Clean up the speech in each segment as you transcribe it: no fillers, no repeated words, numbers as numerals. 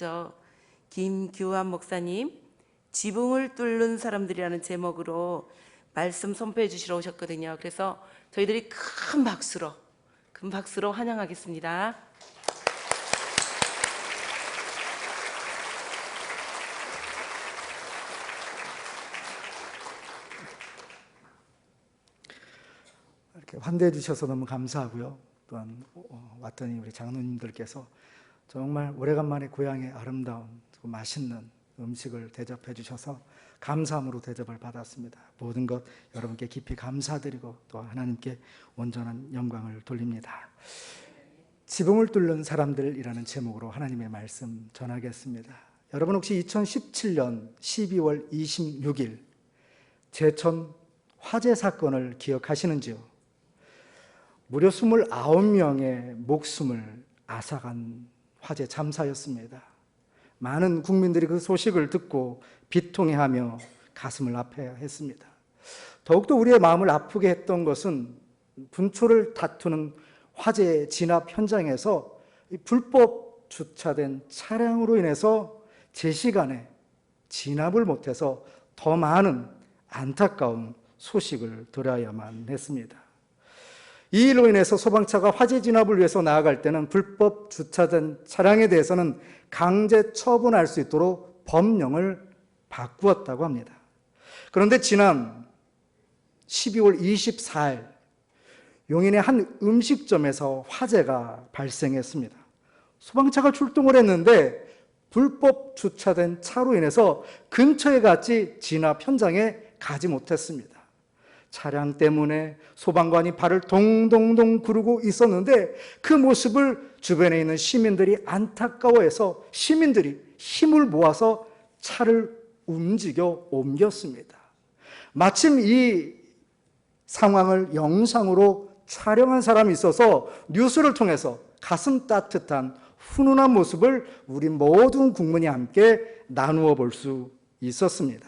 하셨죠. 김규환 목사님, 지붕을 뚫는 사람들이라는 제목으로 말씀 선포해 주시러 오셨거든요. 그래서 저희들이 큰 박수로 환영하겠습니다. 이렇게 환대해 주셔서 너무 감사하고요. 또한 왔더니 우리 장로님들께서 정말 오래간만에 고향의 아름다운 맛있는 음식을 대접해 주셔서 감사함으로 대접을 받았습니다. 모든 것 여러분께 깊이 감사드리고 또 하나님께 온전한 영광을 돌립니다. 지붕을 뚫는 사람들이라는 제목으로 하나님의 말씀 전하겠습니다. 여러분 혹시 2017년 12월 26일 제천 화재 사건을 기억하시는지요? 무려 29명의 목숨을 앗아간 화재 참사였습니다. 많은 국민들이 그 소식을 듣고 비통해하며 가슴을 아파했습니다. 더욱더 우리의 마음을 아프게 했던 것은 분초를 다투는 화재 진압 현장에서 불법 주차된 차량으로 인해서 제 시간에 진압을 못해서 더 많은 안타까운 소식을 들어야만 했습니다. 이 일로 인해서 소방차가 화재 진압을 위해서 나아갈 때는 불법 주차된 차량에 대해서는 강제 처분할 수 있도록 법령을 바꾸었다고 합니다. 그런데 지난 12월 24일 용인의 한 음식점에서 화재가 발생했습니다. 소방차가 출동을 했는데 불법 주차된 차로 인해서 근처에 갔지 진압 현장에 가지 못했습니다. 차량 때문에 소방관이 발을 동동동 구르고 있었는데 그 모습을 주변에 있는 시민들이 안타까워해서 시민들이 힘을 모아서 차를 움직여 옮겼습니다. 마침 이 상황을 영상으로 촬영한 사람이 있어서 뉴스를 통해서 가슴 따뜻한 훈훈한 모습을 우리 모든 국민이 함께 나누어 볼 수 있었습니다.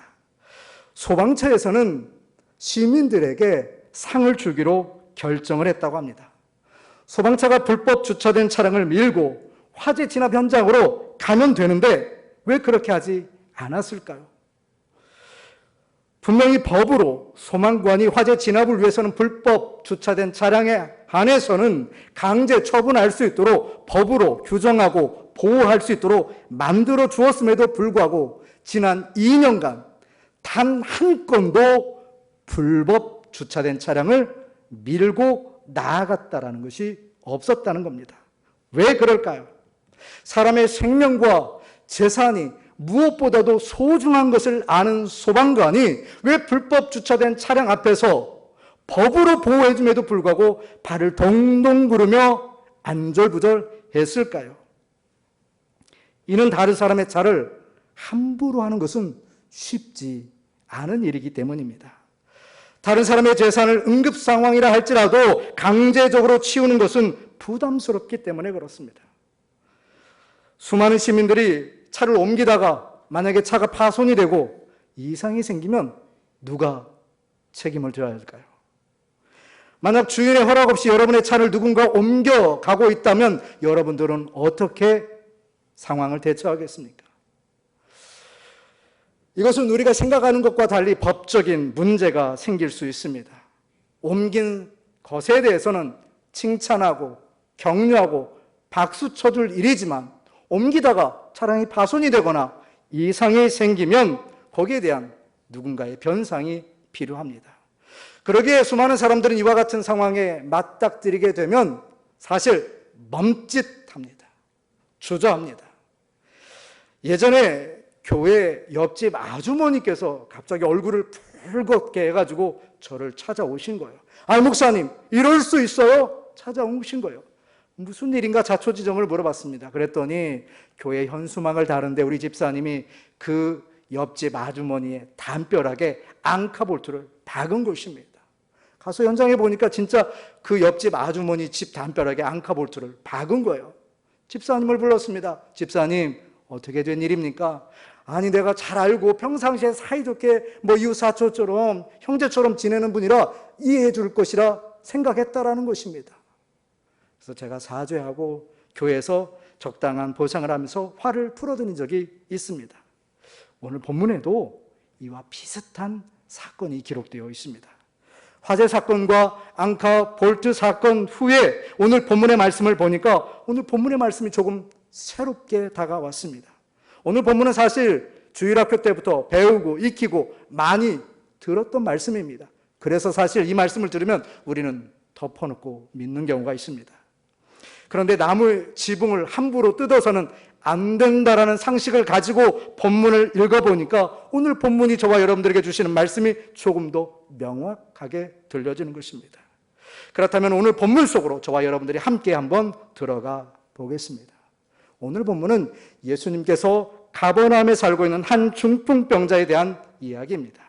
소방차에서는 시민들에게 상을 주기로 결정을 했다고 합니다. 소방차가 불법 주차된 차량을 밀고 화재 진압 현장으로 가면 되는데 왜 그렇게 하지 않았을까요? 분명히 법으로 소방관이 화재 진압을 위해서는 불법 주차된 차량에 한해서는 강제 처분할 수 있도록 법으로 규정하고 보호할 수 있도록 만들어 주었음에도 불구하고 지난 2년간 단 한 건도 불법 주차된 차량을 밀고 나아갔다는 것이 없었다는 겁니다. 왜 그럴까요? 사람의 생명과 재산이 무엇보다도 소중한 것을 아는 소방관이 왜 불법 주차된 차량 앞에서 법으로 보호해줌에도 불구하고 발을 동동 구르며 안절부절했을까요? 이는 다른 사람의 차를 함부로 하는 것은 쉽지 않은 일이기 때문입니다. 다른 사람의 재산을 응급 상황이라 할지라도 강제적으로 치우는 것은 부담스럽기 때문에 그렇습니다. 수많은 시민들이 차를 옮기다가 만약에 차가 파손이 되고 이상이 생기면 누가 책임을 져야 할까요? 만약 주인의 허락 없이 여러분의 차를 누군가 옮겨가고 있다면 여러분들은 어떻게 상황을 대처하겠습니까? 이것은 우리가 생각하는 것과 달리 법적인 문제가 생길 수 있습니다. 옮긴 것에 대해서는 칭찬하고 격려하고 박수 쳐줄 일이지만 옮기다가 차량이 파손이 되거나 이상이 생기면 거기에 대한 누군가의 변상이 필요합니다. 그러기에 수많은 사람들은 이와 같은 상황에 맞닥뜨리게 되면 사실 멈칫합니다. 주저합니다. 예전에 교회 옆집 아주머니께서 갑자기 얼굴을 붉게 해가지고 저를 찾아오신 거예요. 아니 목사님 이럴 수 있어요? 찾아오신 거예요. 무슨 일인가 자초지종을 물어봤습니다. 그랬더니 교회 현수막을 다른데 우리 집사님이 그 옆집 아주머니의 담벼락에 앙카볼트를 박은 것입니다. 가서 현장에 보니까 진짜 그 옆집 아주머니 집 담벼락에 앙카볼트를 박은 거예요. 집사님을 불렀습니다. 집사님 어떻게 된 일입니까? 아니 내가 잘 알고 평상시에 사이좋게 이웃사촌처럼 형제처럼 지내는 분이라 이해해 줄 것이라 생각했다라는 것입니다. 그래서 제가 사죄하고 교회에서 적당한 보상을 하면서 화를 풀어드린 적이 있습니다. 오늘 본문에도 이와 비슷한 사건이 기록되어 있습니다. 화재 사건과 앙카 볼트 사건 후에 오늘 본문의 말씀을 보니까 오늘 본문의 말씀이 조금 새롭게 다가왔습니다. 오늘 본문은 사실 주일학교 때부터 배우고 익히고 많이 들었던 말씀입니다. 그래서 사실 이 말씀을 들으면 우리는 덮어놓고 믿는 경우가 있습니다. 그런데 나무 지붕을 함부로 뜯어서는 안 된다라는 상식을 가지고 본문을 읽어보니까 오늘 본문이 저와 여러분들에게 주시는 말씀이 조금 더 명확하게 들려지는 것입니다. 그렇다면 오늘 본문 속으로 저와 여러분들이 함께 한번 들어가 보겠습니다. 오늘 본문은 예수님께서 가버나움에 살고 있는 한 중풍병자에 대한 이야기입니다.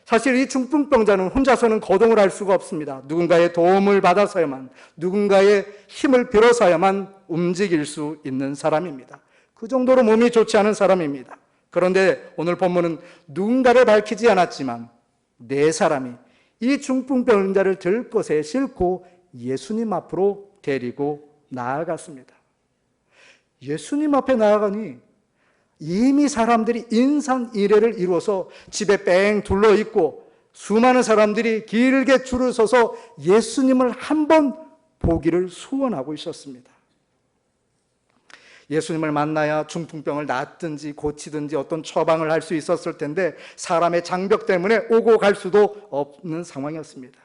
사실 이 중풍병자는 혼자서는 거동을 할 수가 없습니다. 누군가의 도움을 받아서야만, 누군가의 힘을 빌어서야만 움직일 수 있는 사람입니다. 그 정도로 몸이 좋지 않은 사람입니다. 그런데 오늘 본문은 누군가를 밝히지 않았지만 네 사람이 이 중풍병자를 들것에 싣고 예수님 앞으로 데리고 나아갔습니다. 예수님 앞에 나아가니 이미 사람들이 인산이례를 이루어서 집에 뺑 둘러있고 수많은 사람들이 길게 줄을 서서 예수님을 한번 보기를 소원하고 있었습니다. 예수님을 만나야 중풍병을 낫든지 고치든지 어떤 처방을 할 수 있었을 텐데 사람의 장벽 때문에 오고 갈 수도 없는 상황이었습니다.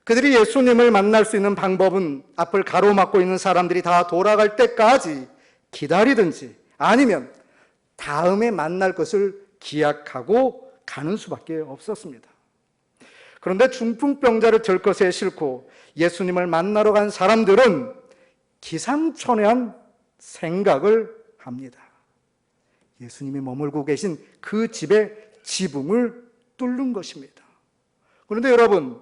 그들이 예수님을 만날 수 있는 방법은 앞을 가로막고 있는 사람들이 다 돌아갈 때까지 기다리든지 아니면 다음에 만날 것을 기약하고 가는 수밖에 없었습니다. 그런데 중풍병자를 들것에 싣고 예수님을 만나러 간 사람들은 기상천외한 생각을 합니다. 예수님이 머물고 계신 그 집의 지붕을 뚫는 것입니다. 그런데 여러분,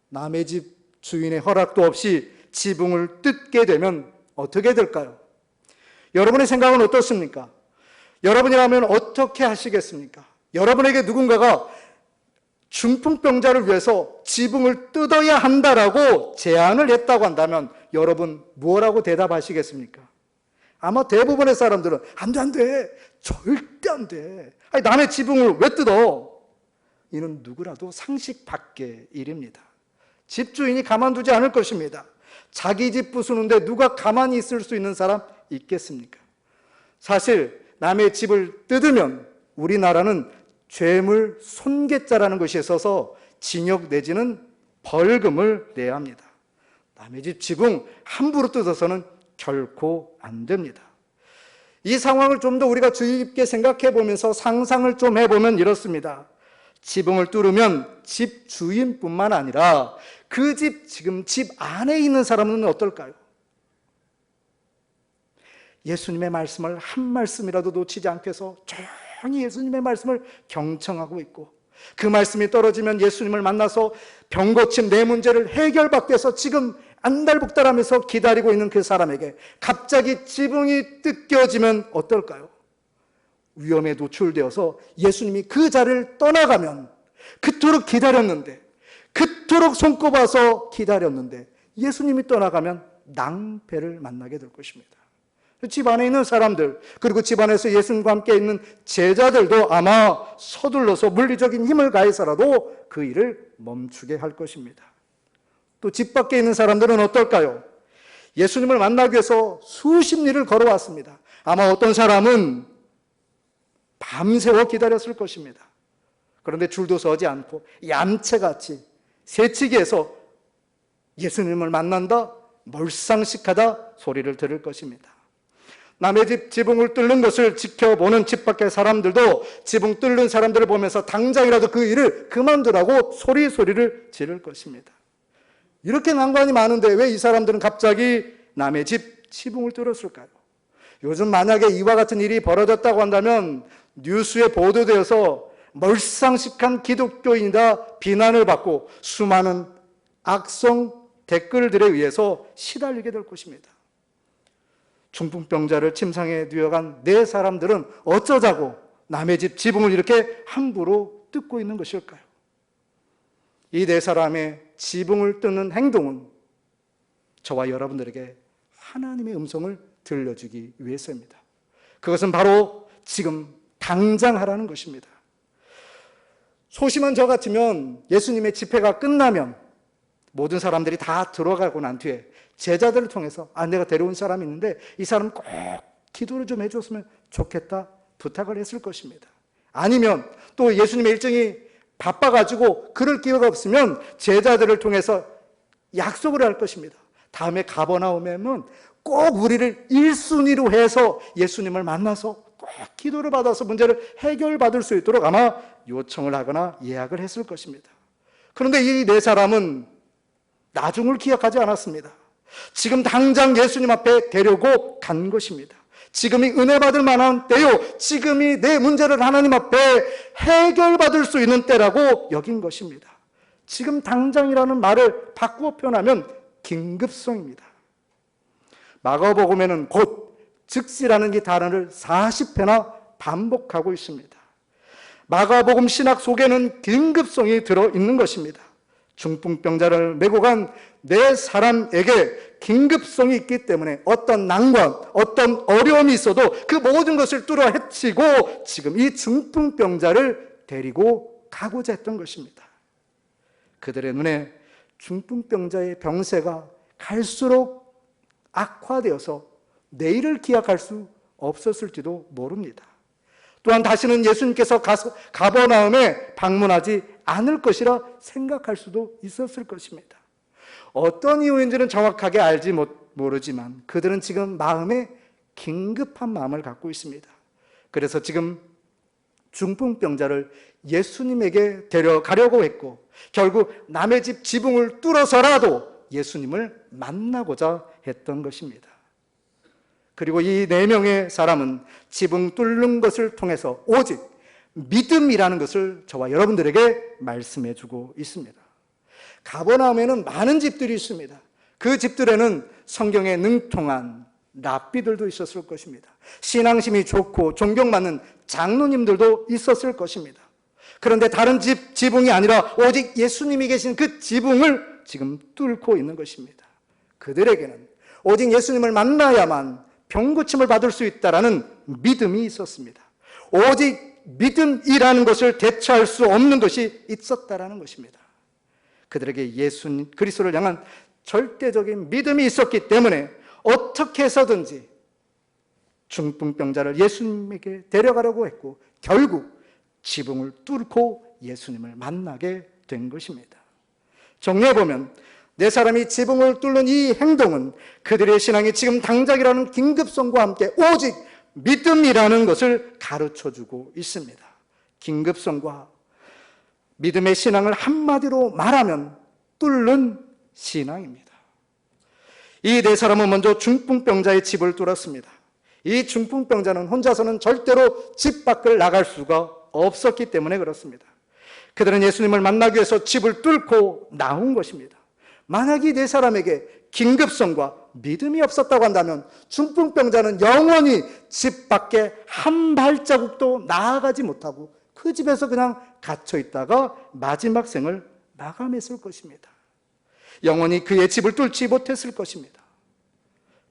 남의 집 주인의 허락도 없이 지붕을 뜯게 되면 어떻게 될까요? 여러분의 생각은 어떻습니까? 여러분이라면 어떻게 하시겠습니까? 여러분에게 누군가가 중풍병자를 위해서 지붕을 뜯어야 한다라고 제안을 했다고 한다면 여러분 뭐라고 대답하시겠습니까? 아마 대부분의 사람들은 안 돼. 절대 안 돼. 아니, 남의 지붕을 왜 뜯어? 이는 누구라도 상식 밖의 일입니다. 집주인이 가만두지 않을 것입니다. 자기 집 부수는데 누가 가만히 있을 수 있는 사람 있겠습니까? 사실 남의 집을 뜯으면 우리나라는 죄물 손괴죄라는 것이 있어서 징역 내지는 벌금을 내야 합니다. 남의 집 지붕 함부로 뜯어서는 결코 안 됩니다. 이 상황을 좀 더 우리가 주의 깊게 생각해 보면서 상상을 좀 해보면 이렇습니다. 지붕을 뚫으면 집 주인뿐만 아니라 그 지금 집 안에 있는 사람은 어떨까요? 예수님의 말씀을 한 말씀이라도 놓치지 않고 해서 조용히 예수님의 말씀을 경청하고 있고 그 말씀이 떨어지면 예수님을 만나서 병 고침 내 문제를 해결받기 위해서 지금 안달복달하면서 기다리고 있는 그 사람에게 갑자기 지붕이 뜯겨지면 어떨까요? 위험에 노출되어서 예수님이 그 자리를 떠나가면 그토록 기다렸는데 그토록 손꼽아서 기다렸는데 예수님이 떠나가면 낭패를 만나게 될 것입니다. 집 안에 있는 사람들 그리고 집 안에서 예수님과 함께 있는 제자들도 아마 서둘러서 물리적인 힘을 가해서라도 그 일을 멈추게 할 것입니다. 또 집 밖에 있는 사람들은 어떨까요? 예수님을 만나기 위해서 수십 리를 걸어왔습니다. 아마 어떤 사람은 밤새워 기다렸을 것입니다. 그런데 줄도 서지 않고 얌체같이 새치기해서 예수님을 만난다, 몰상식하다 소리를 들을 것입니다. 남의 집 지붕을 뚫는 것을 지켜보는 집 밖의 사람들도 지붕 뚫는 사람들을 보면서 당장이라도 그 일을 그만두라고 소리를 지를 것입니다. 이렇게 난관이 많은데 왜 이 사람들은 갑자기 남의 집 지붕을 뚫었을까요? 요즘 만약에 이와 같은 일이 벌어졌다고 한다면 뉴스에 보도되어서 몰상식한 기독교인이다 비난을 받고 수많은 악성 댓글들에 의해서 시달리게 될 것입니다. 중풍병자를 침상에 누워간 네 사람들은 어쩌자고 남의 집 지붕을 이렇게 함부로 뜯고 있는 것일까요? 이 네 사람의 지붕을 뜯는 행동은 저와 여러분들에게 하나님의 음성을 들려주기 위해서입니다. 그것은 바로 지금 당장 하라는 것입니다. 소심한 저 같으면 예수님의 집회가 끝나면 모든 사람들이 다 들어가고 난 뒤에 제자들을 통해서 내가 데려온 사람이 있는데 이 사람 꼭 기도를 좀 해줬으면 좋겠다 부탁을 했을 것입니다. 아니면 또 예수님의 일정이 바빠가지고 그럴 기회가 없으면 제자들을 통해서 약속을 할 것입니다. 다음에 가버나움에는 꼭 우리를 1순위로 해서 예수님을 만나서 꼭 기도를 받아서 문제를 해결받을 수 있도록 아마 요청을 하거나 예약을 했을 것입니다. 그런데 이 네 사람은 나중을 기억하지 않았습니다. 지금 당장 예수님 앞에 데려고 간 것입니다. 지금이 은혜 받을 만한 때요, 지금이 내 문제를 하나님 앞에 해결받을 수 있는 때라고 여긴 것입니다. 지금 당장이라는 말을 바꾸어 표현하면 긴급성입니다. 마가복음에는 곧 즉시라는 이 단어를 40회나 반복하고 있습니다. 마가복음 신학 속에는 긴급성이 들어있는 것입니다. 중풍병자를 메고 간 네 사람에게 긴급성이 있기 때문에 어떤 난관, 어떤 어려움이 있어도 그 모든 것을 뚫어 헤치고 지금 이 중풍병자를 데리고 가고자 했던 것입니다. 그들의 눈에 중풍병자의 병세가 갈수록 악화되어서 내일을 기약할 수 없었을지도 모릅니다. 또한 다시는 예수님께서 가버나움에 방문하지 않을 것이라 생각할 수도 있었을 것입니다. 어떤 이유인지는 정확하게 알지 모르지만 그들은 지금 마음에 긴급한 마음을 갖고 있습니다. 그래서 지금 중풍병자를 예수님에게 데려가려고 했고 결국 남의 집 지붕을 뚫어서라도 예수님을 만나고자 했던 것입니다. 그리고 이 네 명의 사람은 지붕 뚫는 것을 통해서 오직 믿음이라는 것을 저와 여러분들에게 말씀해 주고 있습니다. 가버나움에는 많은 집들이 있습니다. 그 집들에는 성경에 능통한 랍비들도 있었을 것입니다. 신앙심이 좋고 존경받는 장로님들도 있었을 것입니다. 그런데 다른 지붕이 아니라 오직 예수님이 계신 그 지붕을 지금 뚫고 있는 것입니다. 그들에게는 오직 예수님을 만나야만 병고침을 받을 수 있다라는 믿음이 있었습니다. 오직 믿음이라는 것을 대체할 수 없는 것이 있었다라는 것입니다. 그들에게 예수님 그리스도를 향한 절대적인 믿음이 있었기 때문에 어떻게 해서든지 중풍병자를 예수님에게 데려가려고 했고 결국 지붕을 뚫고 예수님을 만나게 된 것입니다. 정리해보면 네 사람이 지붕을 뚫는 이 행동은 그들의 신앙이 지금 당장이라는 긴급성과 함께 오직 믿음이라는 것을 가르쳐주고 있습니다. 긴급성과 믿음의 신앙을 한마디로 말하면 뚫는 신앙입니다. 이 네 사람은 먼저 중풍병자의 집을 뚫었습니다. 이 중풍병자는 혼자서는 절대로 집 밖을 나갈 수가 없었기 때문에 그렇습니다. 그들은 예수님을 만나기 위해서 집을 뚫고 나온 것입니다. 만약 이 네 사람에게 긴급성과 믿음이 없었다고 한다면 중풍병자는 영원히 집 밖에 한 발자국도 나아가지 못하고 그 집에서 그냥 갇혀 있다가 마지막 생을 마감했을 것입니다. 영원히 그의 집을 뚫지 못했을 것입니다.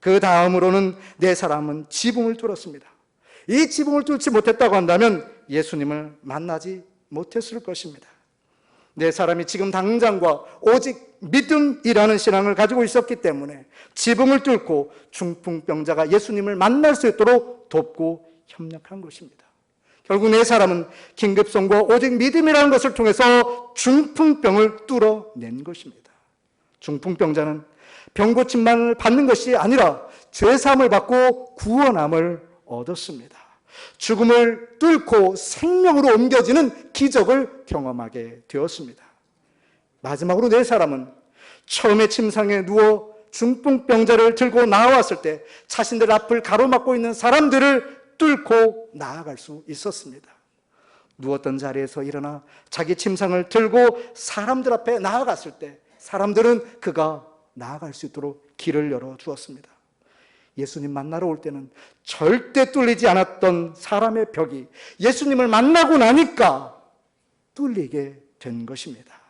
그 다음으로는 네 사람은 지붕을 뚫었습니다. 이 지붕을 뚫지 못했다고 한다면 예수님을 만나지 못했을 것입니다. 네 사람이 지금 당장과 오직 믿음이라는 신앙을 가지고 있었기 때문에 지붕을 뚫고 중풍병자가 예수님을 만날 수 있도록 돕고 협력한 것입니다. 결국 네 사람은 긴급성과 오직 믿음이라는 것을 통해서 중풍병을 뚫어낸 것입니다. 중풍병자는 병고침만을 받는 것이 아니라 죄사함을 받고 구원함을 얻었습니다. 죽음을 뚫고 생명으로 옮겨지는 기적을 경험하게 되었습니다. 마지막으로 네 사람은 처음에 침상에 누워 중풍병자를 들고 나왔을 때 자신들 앞을 가로막고 있는 사람들을 뚫고 나아갈 수 있었습니다. 누웠던 자리에서 일어나 자기 침상을 들고 사람들 앞에 나아갔을 때 사람들은 그가 나아갈 수 있도록 길을 열어주었습니다. 예수님 만나러 올 때는 절대 뚫리지 않았던 사람의 벽이 예수님을 만나고 나니까 뚫리게 된 것입니다.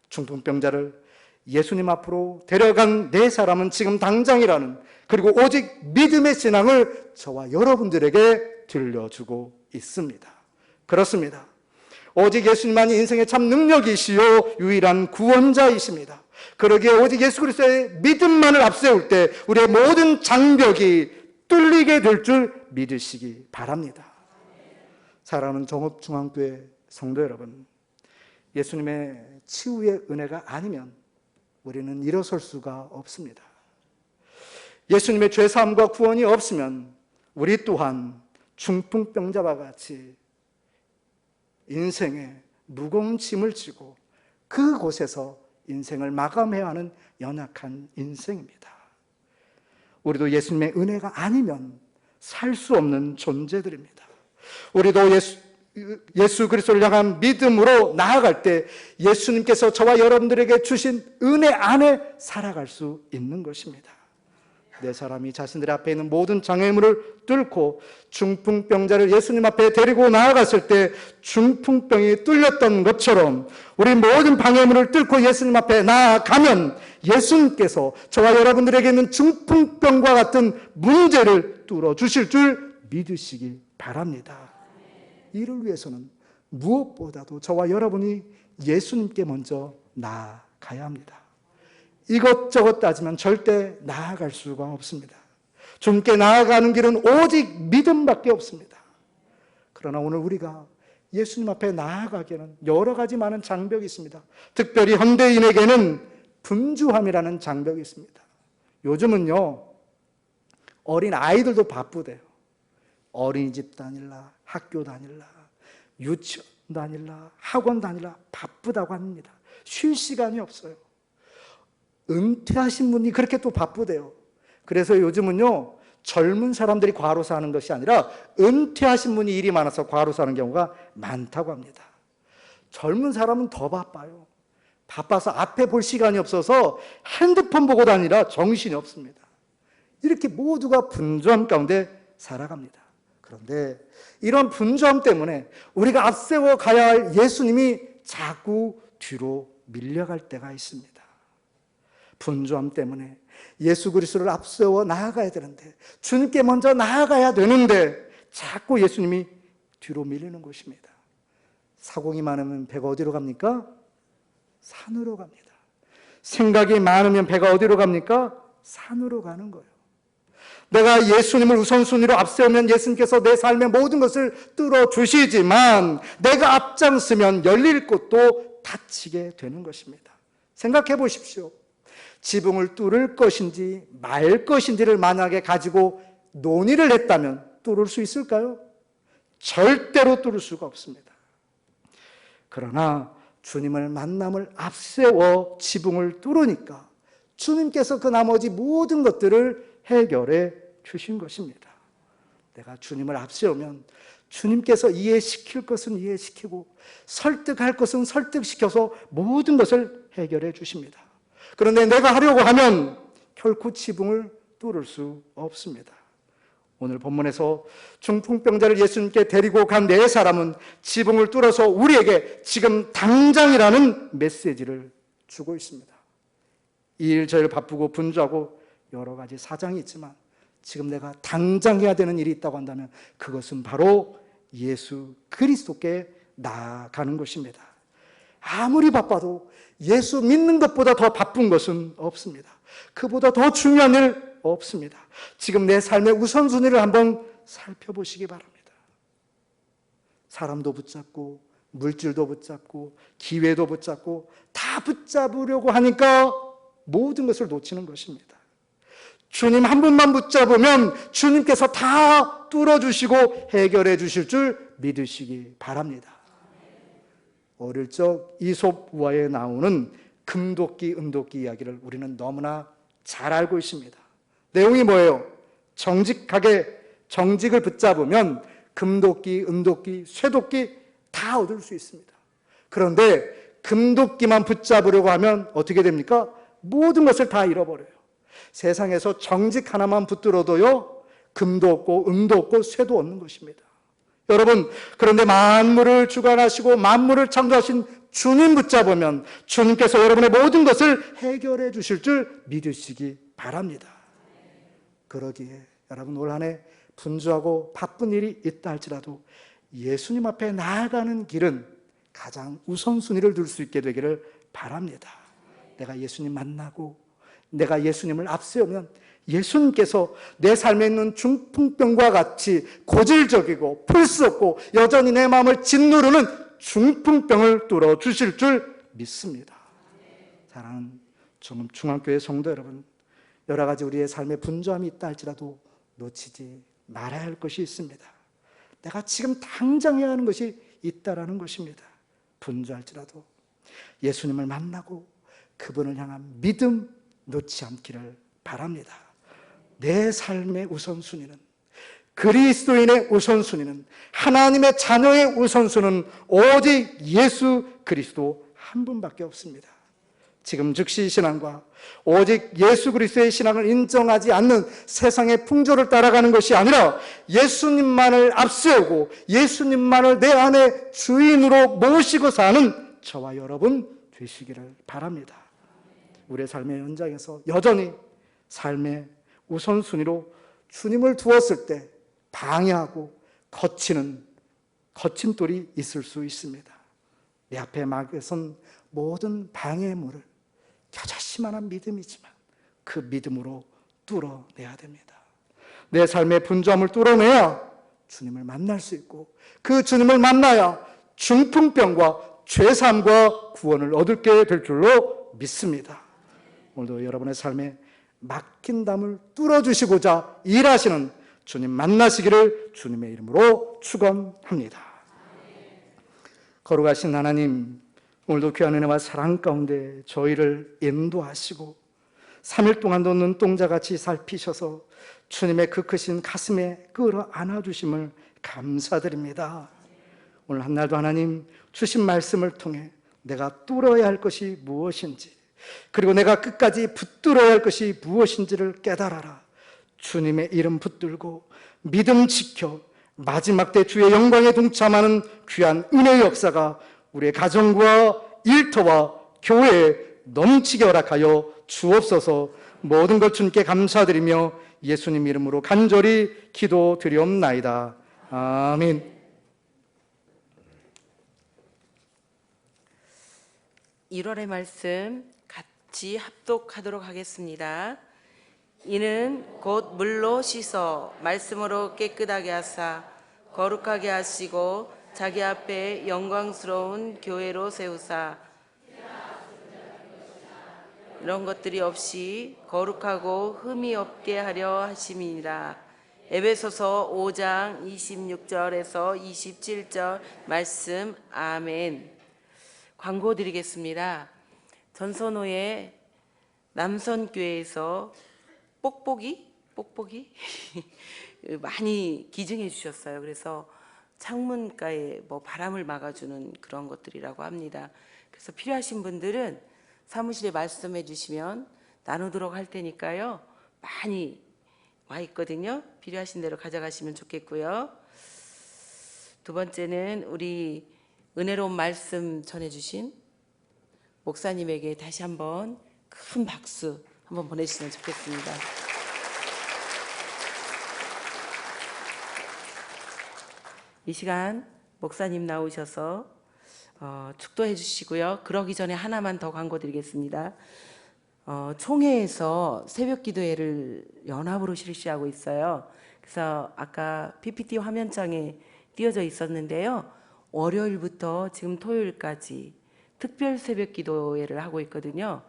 중풍병자를 예수님 앞으로 데려간 네 사람은 지금 당장이라는, 그리고 오직 믿음의 신앙을 저와 여러분들에게 들려주고 있습니다. 그렇습니다. 오직 예수님만이 인생의 참 능력이시요 유일한 구원자이십니다. 그러기에 오직 예수 그리스도의 믿음만을 앞세울 때 우리의 모든 장벽이 뚫리게 될 줄 믿으시기 바랍니다. 사랑하는 종업중앙교회 성도 여러분, 예수님의 치유의 은혜가 아니면 우리는 일어설 수가 없습니다. 예수님의 죄사함과 구원이 없으면 우리 또한 중풍병자와 같이 인생에 무거운 짐을 지고 그곳에서 인생을 마감해야 하는 연약한 인생입니다. 우리도 예수님의 은혜가 아니면 살 수 없는 존재들입니다. 우리도 예수 그리스도를 향한 믿음으로 나아갈 때 예수님께서 저와 여러분들에게 주신 은혜 안에 살아갈 수 있는 것입니다. 네 사람이 자신들 앞에 있는 모든 장애물을 뚫고 중풍병자를 예수님 앞에 데리고 나아갔을 때 중풍병이 뚫렸던 것처럼 우리 모든 방해물을 뚫고 예수님 앞에 나아가면 예수님께서 저와 여러분들에게 있는 중풍병과 같은 문제를 뚫어주실 줄 믿으시기 바랍니다. 이를 위해서는 무엇보다도 저와 여러분이 예수님께 먼저 나아가야 합니다. 이것저것 따지면 절대 나아갈 수가 없습니다. 주님께 나아가는 길은 오직 믿음밖에 없습니다. 그러나 오늘 우리가 예수님 앞에 나아가기에는 여러 가지 많은 장벽이 있습니다. 특별히 현대인에게는 분주함이라는 장벽이 있습니다. 요즘은요, 어린 아이들도 바쁘대요. 어린이집 다닐라, 학교 다닐라, 유치원 다닐라, 학원 다닐라 바쁘다고 합니다. 쉴 시간이 없어요. 은퇴하신 분이 그렇게 또 바쁘대요. 그래서 요즘은요, 젊은 사람들이 과로사하는 것이 아니라 은퇴하신 분이 일이 많아서 과로사하는 경우가 많다고 합니다. 젊은 사람은 더 바빠요. 바빠서 앞에 볼 시간이 없어서 핸드폰 보고 다니라 정신이 없습니다. 이렇게 모두가 분주함 가운데 살아갑니다. 그런데 이런 분주함 때문에 우리가 앞세워 가야 할 예수님이 자꾸 뒤로 밀려갈 때가 있습니다. 분주함 때문에 예수 그리스도를 앞세워 나아가야 되는데, 주님께 먼저 나아가야 되는데 자꾸 예수님이 뒤로 밀리는 것입니다. 사공이 많으면 배가 어디로 갑니까? 산으로 갑니다. 생각이 많으면 배가 어디로 갑니까? 산으로 가는 거예요. 내가 예수님을 우선순위로 앞세우면 예수님께서 내 삶의 모든 것을 뚫어주시지만 내가 앞장서면 열릴 곳도 닫히게 되는 것입니다. 생각해 보십시오. 지붕을 뚫을 것인지 말 것인지를 만약에 가지고 논의를 했다면 뚫을 수 있을까요? 절대로 뚫을 수가 없습니다. 그러나 주님을 만남을 앞세워 지붕을 뚫으니까 주님께서 그 나머지 모든 것들을 해결해 주신 것입니다. 내가 주님을 앞세우면 주님께서 이해시킬 것은 이해시키고 설득할 것은 설득시켜서 모든 것을 해결해 주십니다. 그런데 내가 하려고 하면 결코 지붕을 뚫을 수 없습니다. 오늘 본문에서 중풍병자를 예수님께 데리고 간 네 사람은 지붕을 뚫어서 우리에게 지금 당장이라는 메시지를 주고 있습니다. 이 일 저 일 바쁘고 분주하고 여러 가지 사정이 있지만 지금 내가 당장 해야 되는 일이 있다고 한다면 그것은 바로 예수 그리스도께 나아가는 것입니다. 아무리 바빠도 예수 믿는 것보다 더 바쁜 것은 없습니다. 그보다 더 중요한 일 없습니다. 지금 내 삶의 우선순위를 한번 살펴보시기 바랍니다. 사람도 붙잡고 물질도 붙잡고 기회도 붙잡고 다 붙잡으려고 하니까 모든 것을 놓치는 것입니다. 주님 한 분만 붙잡으면 주님께서 다 뚫어주시고 해결해 주실 줄 믿으시기 바랍니다. 어릴 적 이솝 우화에 나오는 금도끼, 은도끼 이야기를 우리는 너무나 잘 알고 있습니다. 내용이 뭐예요? 정직하게 정직을 붙잡으면 금도끼, 은도끼, 쇠도끼 다 얻을 수 있습니다. 그런데 금도끼만 붙잡으려고 하면 어떻게 됩니까? 모든 것을 다 잃어버려요. 세상에서 정직 하나만 붙들어도요, 금도 없고 은도 없고 쇠도 없는 것입니다. 여러분, 그런데 만물을 주관하시고 만물을 창조하신 주님 붙잡으면 주님께서 여러분의 모든 것을 해결해 주실 줄 믿으시기 바랍니다. 그러기에 여러분 올 한 해 분주하고 바쁜 일이 있다 할지라도 예수님 앞에 나아가는 길은 가장 우선순위를 둘 수 있게 되기를 바랍니다. 내가 예수님 만나고 내가 예수님을 앞세우면 예수님께서 내 삶에 있는 중풍병과 같이 고질적이고 풀 수 없고 여전히 내 마음을 짓누르는 중풍병을 뚫어주실 줄 믿습니다. 사랑하는 중앙교회 성도 여러분, 여러 가지 우리의 삶에 분주함이 있다 할지라도 놓치지 말아야 할 것이 있습니다. 내가 지금 당장 해야 하는 것이 있다라는 것입니다. 분주할지라도 예수님을 만나고 그분을 향한 믿음 놓지 않기를 바랍니다. 내 삶의 우선순위는, 그리스도인의 우선순위는, 하나님의 자녀의 우선순위는 오직 예수 그리스도 한 분밖에 없습니다. 지금 즉시 신앙과 오직 예수 그리스도의 신앙을 인정하지 않는 세상의 풍조를 따라가는 것이 아니라 예수님만을 앞세우고 예수님만을 내 안에 주인으로 모시고 사는 저와 여러분 되시기를 바랍니다. 우리의 삶의 현장에서 여전히 삶의 우선순위로 주님을 두었을 때 방해하고 거친 돌이 있을 수 있습니다. 내 앞에 막선 모든 방해물을 겨자씨만한 믿음이지만 그 믿음으로 뚫어내야 됩니다. 내 삶의 분주함을 뚫어내야 주님을 만날 수 있고 그 주님을 만나야 중풍병과 죄사함과 구원을 얻게 될 줄로 믿습니다. 오늘도 여러분의 삶에 막힌 담을 뚫어주시고자 일하시는 주님 만나시기를 주님의 이름으로 축원합니다. 거룩하신 하나님, 오늘도 귀한 은혜와 사랑 가운데 저희를 인도하시고 3일 동안도 눈동자같이 살피셔서 주님의 그 크신 가슴에 끌어 안아주심을 감사드립니다. 오늘 한날도 하나님 주신 말씀을 통해 내가 뚫어야 할 것이 무엇인지, 그리고 내가 끝까지 붙들어야 할 것이 무엇인지를 깨달아라. 주님의 이름 붙들고 믿음 지켜 마지막 때 주의 영광에 동참하는 귀한 은혜의 역사가 우리의 가정과 일터와 교회에 넘치게 허락하여 주옵소서. 모든 것 주님께 감사드리며 예수님 이름으로 간절히 기도드리옵나이다. 아멘. 1월의 말씀 같이 합독하도록 하겠습니다. 이는 곧 물로 씻어 말씀으로 깨끗하게 하사 거룩하게 하시고 자기 앞에 영광스러운 교회로 세우사 이런 것들이 없이 거룩하고 흠이 없게 하려 하심이니라. 에베소서 5장 26절에서 27절 말씀. 아멘. 광고 드리겠습니다. 전선호의 남선교회에서 뽁뽁이 많이 기증해 주셨어요. 그래서 창문가에 뭐 바람을 막아주는 그런 것들이라고 합니다. 그래서 필요하신 분들은 사무실에 말씀해 주시면 나누도록 할 테니까요. 많이 와 있거든요. 필요하신 대로 가져가시면 좋겠고요. 두 번째는 우리 은혜로운 말씀 전해주신 목사님에게 다시 한번 큰 박수 한번 보내주시면 좋겠습니다. 이 시간 목사님 나오셔서 축도해 주시고요. 그러기 전에 하나만 더 광고 드리겠습니다. 총회에서 새벽 기도회를 연합으로 실시하고 있어요. 그래서 아까 PPT 화면장에 띄어져 있었는데요. 월요일부터 지금 토요일까지 특별 새벽 기도회를 하고 있거든요.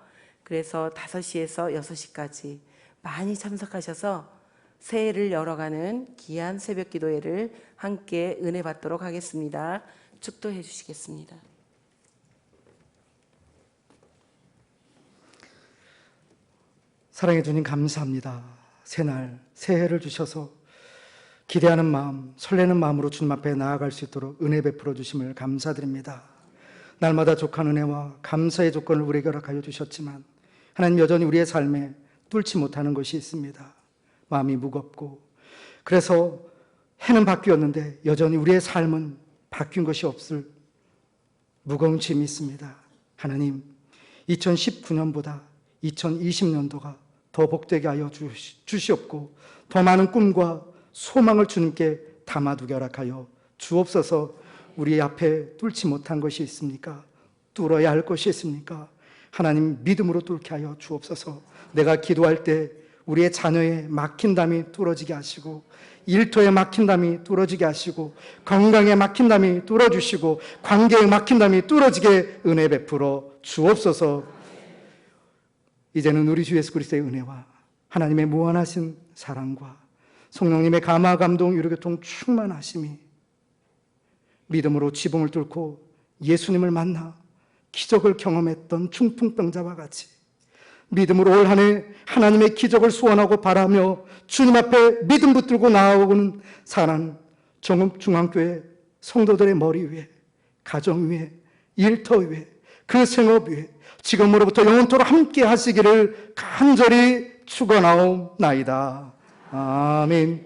그래서 5시에서 6시까지 많이 참석하셔서 새해를 열어가는 귀한 새벽 기도회를 함께 은혜 받도록 하겠습니다. 축도해 주시겠습니다. 사랑해 주님 감사합니다. 새날 새해를 주셔서 기대하는 마음, 설레는 마음으로 주님 앞에 나아갈 수 있도록 은혜 베풀어 주심을 감사드립니다. 날마다 족한 은혜와 감사의 조건을 우리에게 허락하여 주셨지만 하나님 여전히 우리의 삶에 뚫지 못하는 것이 있습니다. 마음이 무겁고 그래서 해는 바뀌었는데 여전히 우리의 삶은 바뀐 것이 없을 무거운 짐이 있습니다. 하나님, 2019년보다 2020년도가 더 복되게 하여 주시옵고 더 많은 꿈과 소망을 주님께 담아두게 허락하여 주옵소서. 우리 앞에 뚫지 못한 것이 있습니까? 뚫어야 할 것이 있습니까? 하나님, 믿음으로 뚫게 하여 주옵소서. 내가 기도할 때 우리의 자녀의 막힌 담이 뚫어지게 하시고, 일터에 막힌 담이 뚫어지게 하시고, 건강에 막힌 담이 뚫어주시고, 관계에 막힌 담이 뚫어지게 은혜 베풀어 주옵소서. 이제는 우리 주 예수 그리스도의 은혜와 하나님의 무한하신 사랑과 성령님의 감화 감동 유료교통 충만하심이 믿음으로 지붕을 뚫고 예수님을 만나 기적을 경험했던 중풍병자와 같이 믿음으로 올 한 해 하나님의 기적을 소원하고 바라며 주님 앞에 믿음 붙들고 나아오는 사랑 정읍중앙교회 성도들의 머리 위에, 가정 위에, 일터 위에, 그 생업 위에 지금으로부터 영원토록 함께 하시기를 간절히 축원하옵나이다. 아멘.